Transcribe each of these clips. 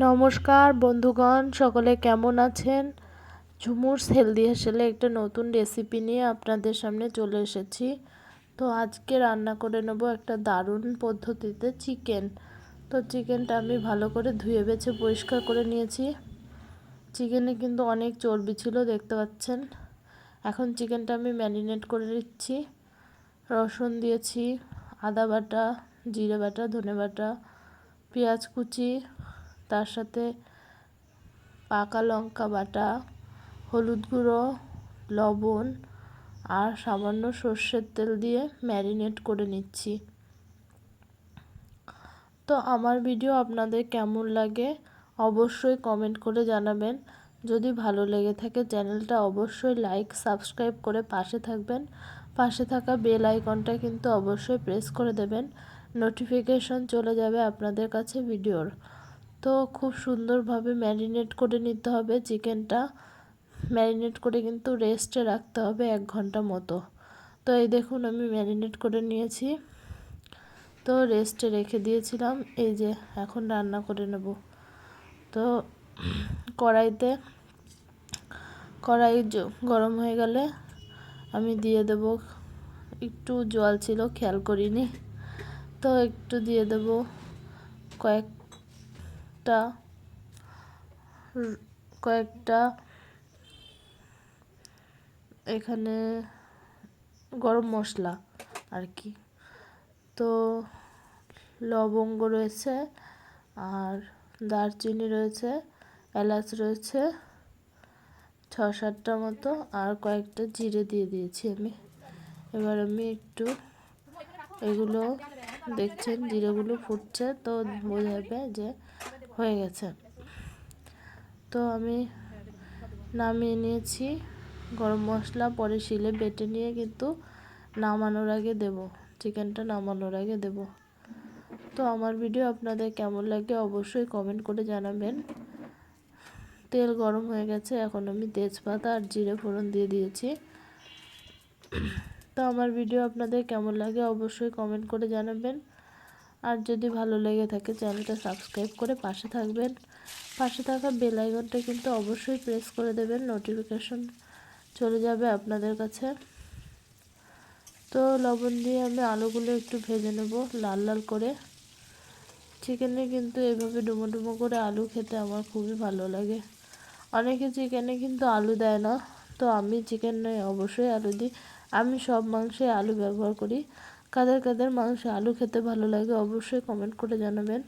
নমস্কার বন্ধুগণ, সকলে কেমন আছেন? ঝুমুরস হেলদি হেসেলে একটা নতুন রেসিপি নিয়ে আপনাদের সামনে চলে এসেছি। তো আজকে রান্না করে নেব একটা দারুণ পদ্ধতিতে চিকেন। তো চিকেনটা আমি ভালো করে ধুয়ে বেছে পরিষ্কার করে নিয়েছি। চিকেনে কিন্তু অনেক চর্বি ছিল, দেখতে পাচ্ছেন। এখন চিকেনটা আমি ম্যারিনেট করে নিচ্ছি। রসুন দিয়েছি, আদা বাটা, জিরে বাটা, ধনে বাটা, পেঁয়াজ কুচি, তার সাথে পাকা লঙ্কা বাটা, হলুদ গুঁড়ো, লবণ আর সামান্য সর্ষের তেল দিয়ে ম্যারিনেট করে নিচ্ছি। তো আমার ভিডিও আপনাদের কেমন লাগে অবশ্যই কমেন্ট করে জানাবেন। যদি ভালো লেগে থাকে চ্যানেলটা অবশ্যই লাইক সাবস্ক্রাইব করে পাশে থাকবেন। পাশে থাকা বেল আইকনটা কিন্তু অবশ্যই প্রেস করে দেবেন, নোটিফিকেশন চলে যাবে আপনাদের কাছে ভিডিওর। তো খুব সুন্দরভাবে ম্যারিনেট করে নিতে হবে চিকেনটা। ম্যারিনেট করে কিন্তু রেস্টে রাখতে হবে 1 ঘন্টা মতো। তো এই দেখুন আমি ম্যারিনেট করে নিয়েছি, তো রেস্টে রেখে দিয়েছিলাম। এই যে এখন রান্না করে নেব। তো কড়াই গরম হয়ে গেলে আমি দিয়ে দেব, একটু জল ছিল খেয়াল করিনি, তো একটু দিয়ে দেব কয়েকটা এখানে গরম মশলা আর কি। তো লবঙ্গ রয়েছে, আর দারচিনি রয়েছে, এলাচ রয়েছে 6-7টা মতো, আর কয়েকটা জিরে দিয়ে দিয়েছি আমি। এবার আমি একটু এগুলো দেখছেন জিরেগুলো ফুটছে, তো বোঝা যাবে যে হয়ে গেছে। তো আমি নামিয়ে নিয়েছি। গরম মশলা পরে শিলে বেটে নিয়ে কিন্তু নামানোর আগে দেব, চিকেনটা নামানোর আগে দেব। তো আমার ভিডিও আপনাদের কেমন লাগে অবশ্যই কমেন্ট করে জানাবেন। তেল গরম হয়ে গেছে, এখন আমি তেজপাতা আর জিরে ফোড়ন দিয়ে দিয়েছি। তো আমার ভিডিও আপনাদের কেমন লাগে অবশ্যই কমেন্ট করে জানাবেন। আর যদি ভালো লেগে থাকে চ্যানেলটা সাবস্ক্রাইব করে পাশে থাকবেন। পাশে থাকা বেল আইকনটা কিন্তু অবশ্যই প্রেস করে দেবেন, নোটিফিকেশন চলে যাবে আপনাদের কাছে। তো লবণ দিয়ে আমি আলুগুলো একটু ভেজে নেব লাল লাল করে। চিকেনে কিন্তু এভাবে ডুমো ডুমো করে আলু খেতে আমার খুবই ভালো লাগে। অনেকে চিকেনে কিন্তু আলু দেয় না, তো আমি চিকেনে অবশ্যই আলু দিই। আমি সব মাংসে আলু ব্যবহার করি। কাদের কাদের মাংসে আলু খেতে ভালো লাগে অবশ্যই কমেন্ট করে জানাবেন।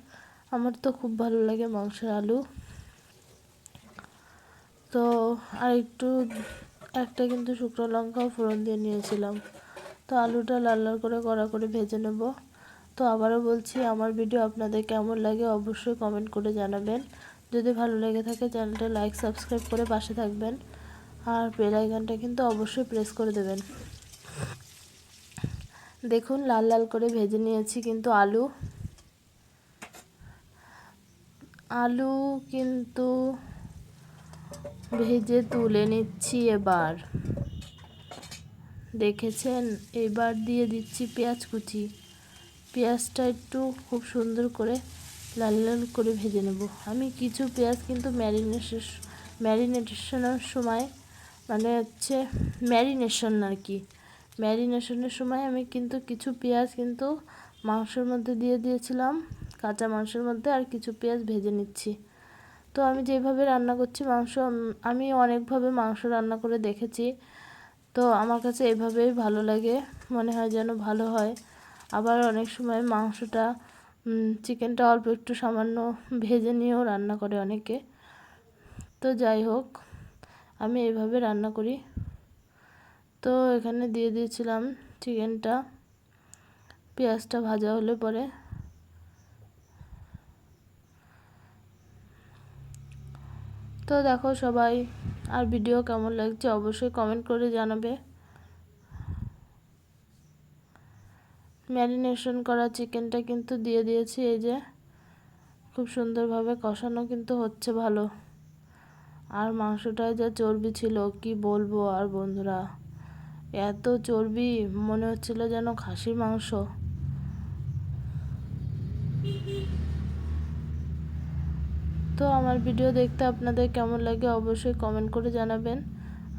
আমার তো খুব ভালো লাগে মাংসের আলু। তো আর একটা কিন্তু শুকনো লঙ্কাও ফোড়ন দিয়ে নিয়েছিলাম। তো আলুটা লাল লাল করে কড়া করে ভেজে নেব। তো আবারও বলছি, আমার ভিডিও আপনাদের কেমন লাগে অবশ্যই কমেন্ট করে জানাবেন। যদি ভালো লেগে থাকে চ্যানেলটা লাইক সাবস্ক্রাইব করে পাশে থাকবেন, আর বেল আইকনটা কিন্তু অবশ্যই প্রেস করে দেবেন। দেখুন লাল লাল করে ভেজে নিয়েছি কিন্তু আলু কিন্তু ভেজে তুলে নিচ্ছি। এবার দেখেছেন, এবার দিয়ে দিচ্ছি পেঁয়াজ কুচি। পেঁয়াজটা একটু খুব সুন্দর করে লাল লাল করে ভেজে নেব। আমি কিছু পেঁয়াজ কিন্তু ম্যারিনেশনের সময় ম্যারিনেশনের সময় আমি কিন্তু কিছু পেঁয়াজ কিন্তু মাংসের মধ্যে দিয়ে দিয়েছিলাম, কাঁচা মাংসের মধ্যে, আর কিছু পেঁয়াজ ভেজে নিচ্ছি। তো আমি যেভাবে রান্না করছি আমি অনেকভাবে মাংস রান্না করে দেখেছি, তো আমার কাছে এভাবেই ভালো লাগে, মনে হয় যেন ভালো হয়। আবার অনেক সময় চিকেনটা অল্প একটু সামান্য ভেজে নিয়েও রান্না করে অনেকে। তো যাই হোক, আমি এইভাবে রান্না করি। তো এখানে দিয়ে দিয়েছিলাম চিকেনটা, পেঁয়াজটা ভাজা হলে পরে। তো দেখো সবাই, আর ভিডিও কেমন লাগছে অবশ্যই কমেন্ট করে জানাবে। ম্যারিনেশন করা চিকেনটা কিন্তু দিয়ে দিয়েছি। এই যে খুব সুন্দরভাবে কষানো কিন্তু হচ্ছে ভালো। আর মাংসটায় যা চর্বি ছিল কি বলবো আর বন্ধুরা, এত চর্বি মনে হচ্ছিল যেন খাসির মাংস। তো আমার ভিডিও দেখতে আপনাদের কেমন লাগে অবশ্যই কমেন্ট করে জানাবেন।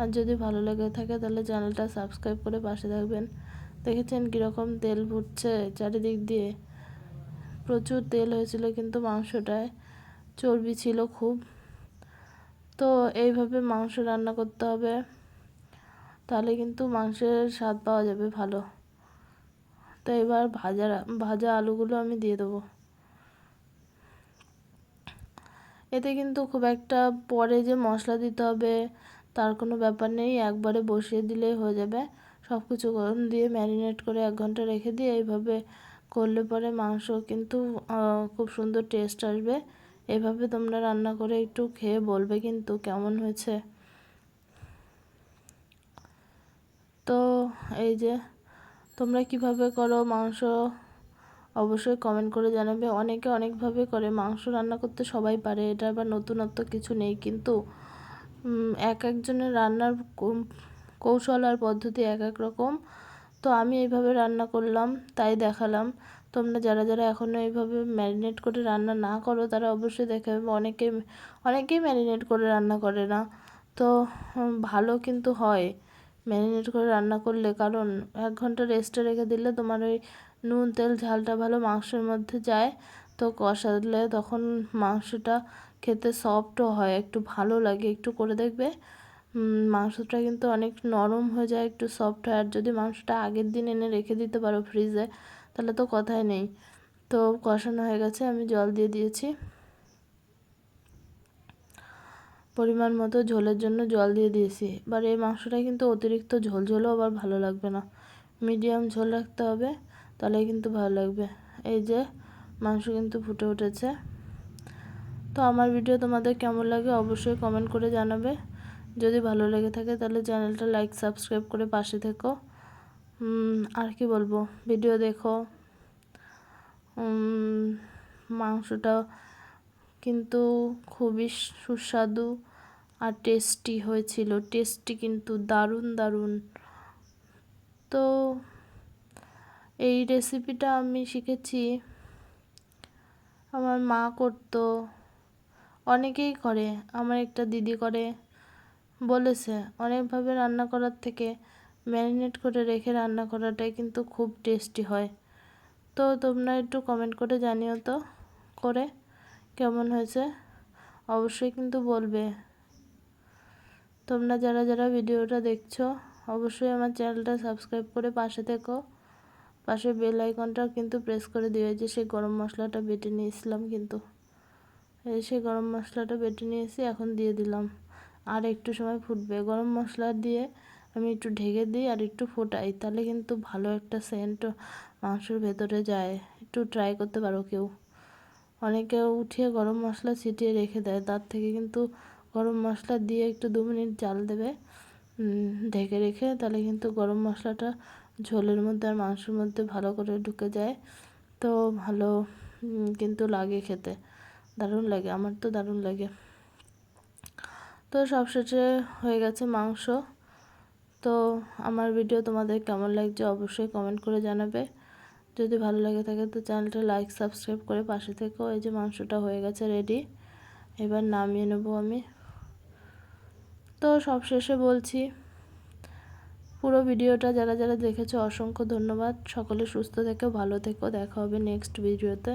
আর যদি ভালো লেগে থাকে তাহলে চ্যানেলটা সাবস্ক্রাইব করে পাশে থাকবেন। দেখেছেন কীরকম তেল ফুটছে চারিদিক দিয়ে, প্রচুর তেল হয়েছিল কিন্তু মাংসটায় চর্বি ছিল খুব। তো এইভাবে মাংস রান্না করতে হবে, তাহলে কিন্তু মাংসের স্বাদ পাওয়া যাবে ভালো। তো এবার ভাজা আলুগুলো আমি দিয়ে দেবো। এতে কিন্তু খুব একটা পরে যে মশলা দিতে হবে তার কোনো ব্যাপার নেই, একবারে বসিয়ে দিলেই হয়ে যাবে। সব কিছু দিয়ে ম্যারিনেট করে 1 ঘন্টা রেখে দিয়ে এইভাবে করলে পরে মাংস কিন্তু খুব সুন্দর টেস্ট আসবে। এভাবে তোমরা রান্না করে একটু খেয়ে বলবে কিন্তু কেমন হয়েছে। তো এই যে তোমরা কিভাবে করো মাংস অবশ্যই কমেন্ট করে জানাবে। অনেকে অনেকভাবে করে, মাংস রান্না করতে সবাই পারে, এটা আবার নতুনত্ব কিছু নেই। কিন্তু এক একজনের রান্নার কৌশল আর পদ্ধতি এক এক রকম। তো আমি এইভাবে রান্না করলাম তাই দেখালাম। তোমরা যারা যারা এখনও এইভাবে ম্যারিনেট করে রান্না না করো তারা অবশ্যই দেখাবে। অনেকেই ম্যারিনেট করে রান্না করে না, তো ভালো কিন্তু হয় ম্যারিনেট করে রান্না করলে, কারণ 1 ঘন্টা রেস্টে রেখে দিলে তোমার ওই নুন তেল ঝালটা ভালো মাংসের মধ্যে যায়। তো কষালে তখন মাংসটা খেতে সফটও হয়, একটু ভালো লাগে। একটু করে দেখবে মাংসটা কিন্তু অনেক নরম হয়ে যায়, একটু সফট হয়। আর যদি মাংসটা আগের দিন এনে রেখে দিতে পারো ফ্রিজে তাহলে তো কথাই নেই। তো কষানো হয়ে গেছে, আমি জল দিয়ে দিয়েছি। পরিমাণ মতো ঝোলের জন্য জল দিয়ে দিয়েছি। এবার এই মাংসটা কিন্তু অতিরিক্ত ঝোলও আবার ভালো লাগবে না, মিডিয়াম ঝোল রাখতে হবে, তাহলে কিন্তু ভালো লাগবে। এই যে মাংস কিন্তু ফুটে উঠেছে। তো আমার ভিডিও তোমাদের কেমন লাগে অবশ্যই কমেন্ট করে জানাবে। যদি ভালো লেগে থাকে তাহলে চ্যানেলটা লাইক সাবস্ক্রাইব করে পাশে থেকো। আর কি বলবো, ভিডিও দেখো। মাংসটা কিন্তু খুবই সুস্বাদু আর টেস্টি হয়েছিল, টেস্টি কিন্তু দারুণ। তো এই রেসিপিটা আমি শিখেছি, আমার মা করতো, অনেকেই করে, আমার একটা দিদি করে। বলেছে অনেকভাবে রান্না করার থেকে ম্যারিনেট করে রেখে রান্না করাটাই কিন্তু খুব টেস্টি হয়। তো তোমরা একটু কমেন্ট করে জানিও তো করে কেমন হয়েছে, অবশ্যই কিন্তু বলবে। তোমরা যারা যারা ভিডিওটা দেখছো অবশ্যই আমার চ্যানেলটা সাবস্ক্রাইব করে পাশে থেকো। পাশে বেল আইকনটা কিন্তু প্রেস করে দিও। যে সেই গরম মশলাটা বেটে নিয়েছিলাম, কিন্তু এই সেই গরম মশলাটা বেটে নিয়েছি, এখন দিয়ে দিলাম। আর একটু সময় ফুটবে, গরম মশলা দিয়ে আমি একটু ঢেকে দিই আর একটু ফোটাই, তাহলে কিন্তু ভালো একটা সেন্ট মাংসের ভেতরে যায়। একটু ট্রাই করতে পারো কেউ। অনেকে উঠিয়ে গরম মশলা ছিটিয়ে রেখে দেয়, তার থেকে কিন্তু গরম মশলা দিয়ে একটু 2 মিনিট জাল দেবে ঢেকে রেখে, তাহলে কিন্তু গরম মশলাটা ঝোলের মধ্যে আর মাংসের মধ্যে ভালো করে ঢুকে যায়। তো ভালো কিন্তু লাগে খেতে, দারুণ লাগে, আমার তো দারুণ লাগে। তো সবশেষে হয়ে গেছে মাংস। তো আমার ভিডিও তোমাদের কেমন লাগছে অবশ্যই কমেন্ট করে জানাবে। যদি ভালো লাগে থাকে তো চ্যানেলটা লাইক সাবস্ক্রাইব করে পাশে থেকো। এই যে মাংসটা হয়ে গেছে রেডি, এবার নামিয়ে নেব আমি। তো সবশেষে বলছি, পুরো ভিডিওটা যারা যারা দেখেছো অসংখ্য ধন্যবাদ। সকলে সুস্থ থেকো, ভালো থেকো, দেখা হবে নেক্সট ভিডিওতে।